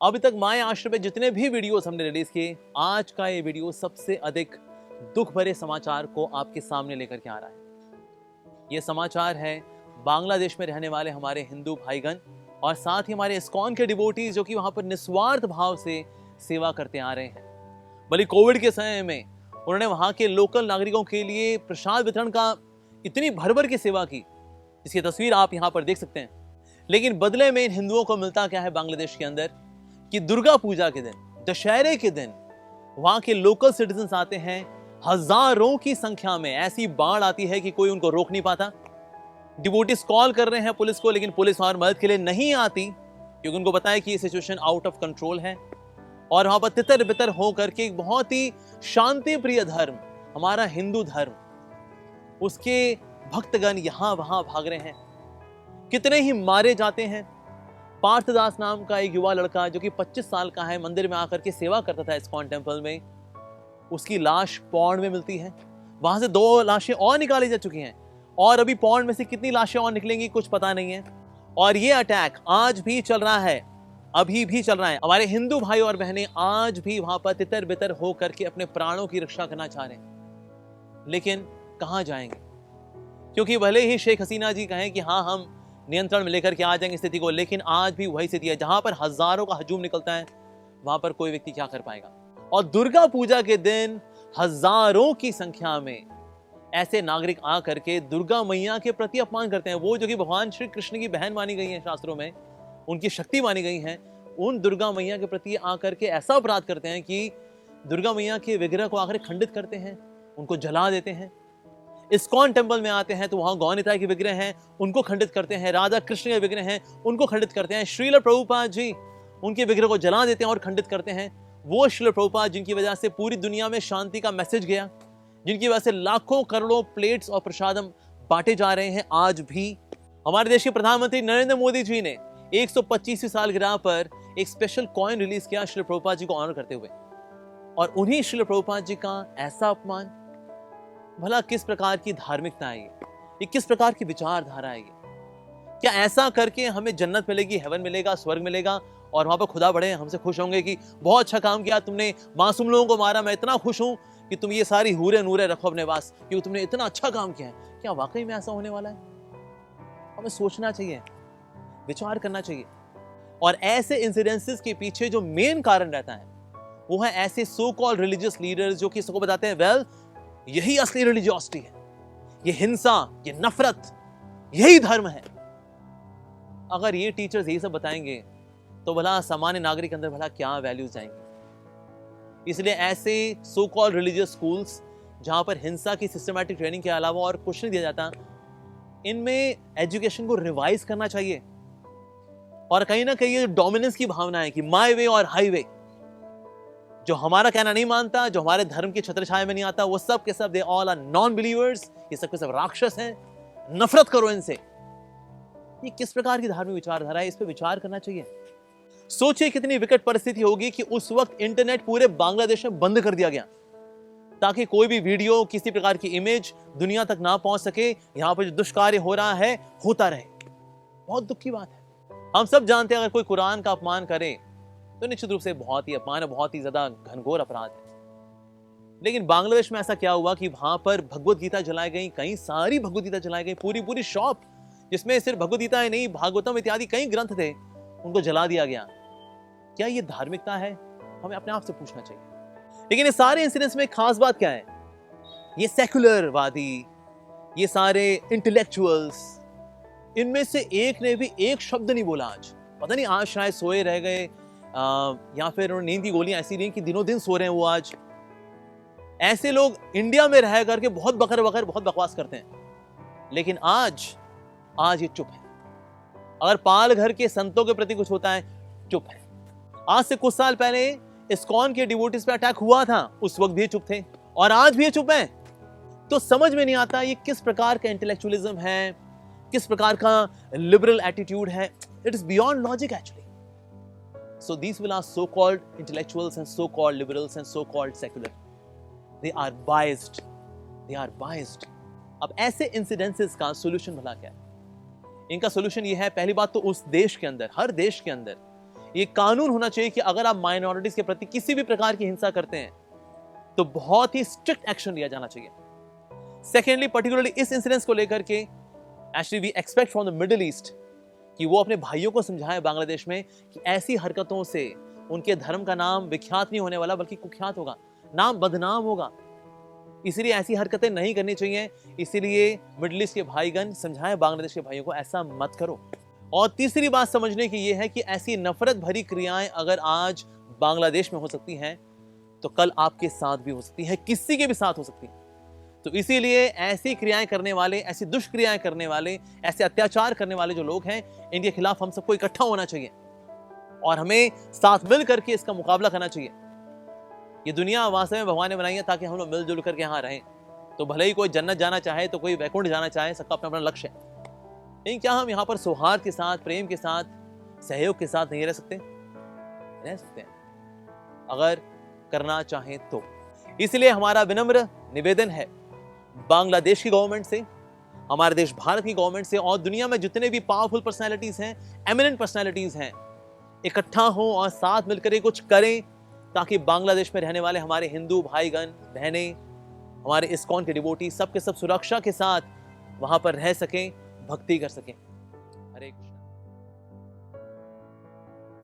अभी तक माय आश्रम पे जितने भी वीडियोस हमने रिलीज किए, आज का ये वीडियो सबसे अधिक दुख भरे समाचार को आपके सामने लेकर के आ रहा है। ये समाचार है बांग्लादेश में रहने वाले हमारे हिंदू भाईगण और साथ ही हमारे इस्कॉन के डिवोटीज जो कि वहां पर निस्वार्थ भाव से सेवा करते आ रहे हैं। भले कोविड के समय में उन्होंने वहां के लोकल नागरिकों के लिए प्रसाद वितरण का इतनी भर के सेवा की, इसकी तस्वीर आप यहां पर देख सकते हैं। लेकिन बदले में इन हिंदुओं को मिलता क्या है बांग्लादेश के अंदर कि दुर्गा पूजा के दिन, दशहरे के दिन वहां के लोकल सिटीजन्स आते हैं, हजारों की संख्या में ऐसी बाढ़ आती है कि कोई उनको रोक नहीं पाता। डिवोटीज कॉल कर रहे हैं पुलिस को, लेकिन पुलिस वहां मदद के लिए नहीं आती क्योंकि उनको पता है कि ये सिचुएशन आउट ऑफ कंट्रोल है। और वहां पर तितर बितर होकर के एक बहुत ही शांति प्रिय धर्म, हमारा हिंदू धर्म, उसके भक्तगण यहां वहां भाग रहे हैं। कितने ही मारे जाते हैं। पार्थदास नाम का एक युवा लड़का जो कि 25 साल का है, मंदिर में आकर के सेवा करता था इस्कॉन टेम्पल में, उसकी लाश पौंड में मिलती है। वहां से 2 लाशें और निकाली जा चुकी हैं और अभी पौंड में से कितनी लाशें और निकलेंगी कुछ पता नहीं है। और ये अटैक आज भी चल रहा है, अभी भी चल रहा है। हमारे हिंदू भाई और बहनें आज भी वहां पर तितर बितर होकर के अपने प्राणों की रक्षा करना चाह रहे हैं, लेकिन कहां जाएंगे? क्योंकि भले ही शेख हसीना जी कहें कि हाँ हम नियंत्रण में लेकर के आ जाएंगे स्थिति को, लेकिन आज भी वही स्थिति है। जहां पर हजारों का हजूम निकलता है वहां पर कोई व्यक्ति क्या कर पाएगा। और दुर्गा पूजा के दिन हजारों की संख्या में ऐसे नागरिक आकर के दुर्गा मैया के प्रति अपमान करते हैं। वो जो कि भगवान श्री कृष्ण की बहन मानी गई है, शास्त्रों में उनकी शक्ति मानी गई है, उन दुर्गा मैया के प्रति आकर के ऐसा अपराध करते हैं कि दुर्गा मैया के विग्रह को आकर खंडित करते हैं, उनको जला देते हैं। इस्कॉन टेम्पल में आते हैं तो वहां गौनिताई के विग्रह हैं, उनको खंडित करते हैं। राधा कृष्ण के विग्रह हैं, उनको खंडित करते हैं। श्रील प्रभुपाद जी उनके विग्रह को जला देते हैं और खंडित करते हैं। वो श्रील प्रभुपाद जिनकी वजह से पूरी दुनिया में शांति का मैसेज गया, जिनकी वजह से लाखों करोड़ों प्लेट्स और प्रसादम बांटे जा रहे हैं। आज भी हमारे देश के प्रधानमंत्री नरेंद्र मोदी जी ने 125वीं सालगिरह पर एक स्पेशल कॉइन रिलीज किया श्रील प्रभुपाद जी को ऑनर करते हुए। और उन्हीं श्रील प्रभुपाद जी का ऐसा अपमान, भला किस प्रकार की धार्मिकता है ये किस प्रकार की विचारधारा है ये? क्या ऐसा करके हमें जन्नत मिलेगी, हेवन मिलेगा, स्वर्ग मिलेगा और वहां पर खुदा बड़े हमसे खुश होंगे कि बहुत अच्छा काम किया तुमने, मासूम लोगों को मारा, मैं इतना खुश हूं कि तुम ये सारी हूरे नूरे रखो अपने पास क्योंकि तुमने इतना अच्छा काम किया है? क्या वाकई में ऐसा होने वाला है? हमें सोचना चाहिए, विचार करना चाहिए। और ऐसे इंसिडेंसेस के पीछे जो मेन कारण रहता है वो है ऐसे सो कॉल्ड रिलीजियस लीडर्स जो कि इसको बताते हैं वेल यही असली रिलीजियोसिटी है, ये हिंसा, ये नफरत, यही धर्म है। अगर ये टीचर्स यही सब बताएंगे तो भला सामान्य नागरिक अंदर भला क्या वैल्यूज जाएंगे? इसलिए ऐसे सो कॉल्ड रिलीजियस स्कूल्स जहां पर हिंसा की सिस्टमैटिक ट्रेनिंग के अलावा और कुछ नहीं दिया जाता, इनमें एजुकेशन को रिवाइज करना चाहिए। और कहीं ना कहीं ये डोमिनेंस की भावना है कि माय वे और हाईवे, जो हमारा कहना नहीं मानता, जो हमारे धर्म के छत्र छाया में नहीं आता, वो सब के सब they all are non believers, ये सब के सब राक्षस हैं, नफरत करो इनसे। ये किस प्रकार की धार्मिक विचारधारा है? इस पे विचार करना चाहिए। सोचिए कितनी विकट परिस्थिति होगी कि उस वक्त इंटरनेट पूरे बांग्लादेश में बंद कर दिया गया ताकि कोई भी वीडियो, किसी प्रकार की इमेज दुनिया तक ना पहुंच सके। यहां पर जो दुष्कार्य हो रहा है होता रहे। बहुत दुख की बात है। हम सब जानते हैं अगर कोई कुरान का अपमान करे तो निश्चित रूप से बहुत ही अपमान है, बहुत ही ज्यादा घनघोर अपराध है। लेकिन बांग्लादेश में ऐसा क्या हुआ कि वहां पर भगवत गीता जलाई गई, कई सारी भगवत गीता जलाई गई, पूरी शॉप जिसमें सिर्फ भगवत गीता ही नहीं, भागवतम इत्यादि कई ग्रंथ थे, उनको जला दिया गया। क्या ये धार्मिकता है? हमें अपने आप से पूछना चाहिए। लेकिन ये सारे इंसिडेंट्स में खास बात क्या है? ये सेक्युलरवादी, ये सारे इंटेलेक्चुअल्स, इनमें से एक ने भी एक शब्द नहीं बोला आज। पता नहीं आज शायद सोए रह गए या फिर नींद की गोलियां ऐसी रही कि दिनों दिन सो रहे हैं वो आज। ऐसे लोग इंडिया में रह करके बहुत बकर बहुत बकवास करते हैं, लेकिन आज ये चुप है। अगर पाल घर के संतों के प्रति कुछ होता है, चुप है। आज से कुछ साल पहले इस्कॉन के डिवोटीज पे अटैक हुआ था, उस वक्त भी चुप थे और आज भी चुप है। तो समझ में नहीं आता ये किस प्रकार का इंटेलेक्चुअलिज्म है, किस प्रकार का लिबरल एटीट्यूड है। It is beyond logic actually. So these will are so-called intellectuals and so-called liberals and so-called secular. They are biased. They are biased. अब ऐसे incidences का solution भला क्या है? इनका solution ये है, पहली बात तो उस देश के अंदर, हर देश के अंदर ये कानून होना चाहिए कि अगर आप माइनॉरिटीज के प्रति किसी भी प्रकार की हिंसा करते हैं तो बहुत ही स्ट्रिक्ट एक्शन लिया जाना चाहिए। सेकेंडली, पर्टिकुलरली इस इंसिडेंस को लेकर के actually we expect from the Middle East कि वो अपने भाइयों को समझाएं बांग्लादेश में कि ऐसी हरकतों से उनके धर्म का नाम विख्यात नहीं होने वाला बल्कि कुख्यात होगा, नाम बदनाम होगा। इसलिए ऐसी हरकतें नहीं करनी चाहिए। इसीलिए मिडिल ईस्ट के भाईगण समझाएं बांग्लादेश के भाइयों को ऐसा मत करो। और तीसरी बात समझने की यह है कि ऐसी नफरत भरी क्रियाएं अगर आज बांग्लादेश में हो सकती हैं तो कल आपके साथ भी हो सकती है, किसी के भी साथ हो सकती है। तो इसीलिए ऐसी क्रियाएं करने वाले, ऐसी दुष्क्रियाएं करने वाले, ऐसे अत्याचार करने वाले जो लोग हैं, इनके खिलाफ हम सबको इकट्ठा होना चाहिए और हमें साथ मिल करके इसका मुकाबला करना चाहिए। ये दुनिया वास्तव में भगवान ने बनाई है ताकि हम लोग मिलजुल करके यहाँ रहें। तो भले ही कोई जन्नत जाना चाहे तो कोई वैकुंठ जाना चाहे, सबका अपना अपना लक्ष्य है। लेकिन क्या हम यहाँ पर सौहार्द के साथ, प्रेम के साथ, सहयोग के साथ नहीं रह सकते? रह सकते हैं अगर करना चाहें तो। इसलिए हमारा विनम्र निवेदन है बांग्लादेश की गवर्नमेंट से, हमारे देश भारत की गवर्नमेंट से और दुनिया में जितने भी पावरफुल पर्सनैलिटीज हैं, एमिनेंट पर्सनैलिटीज हैं, इकट्ठा हो और साथ मिलकर कुछ करें ताकि बांग्लादेश में रहने वाले हमारे हिंदू भाईगण बहनें, हमारे इस्कॉन के डिवोटी, सबके सब सुरक्षा के साथ वहां पर रह सकें, भक्ति कर सकें। हरे कृष्ण।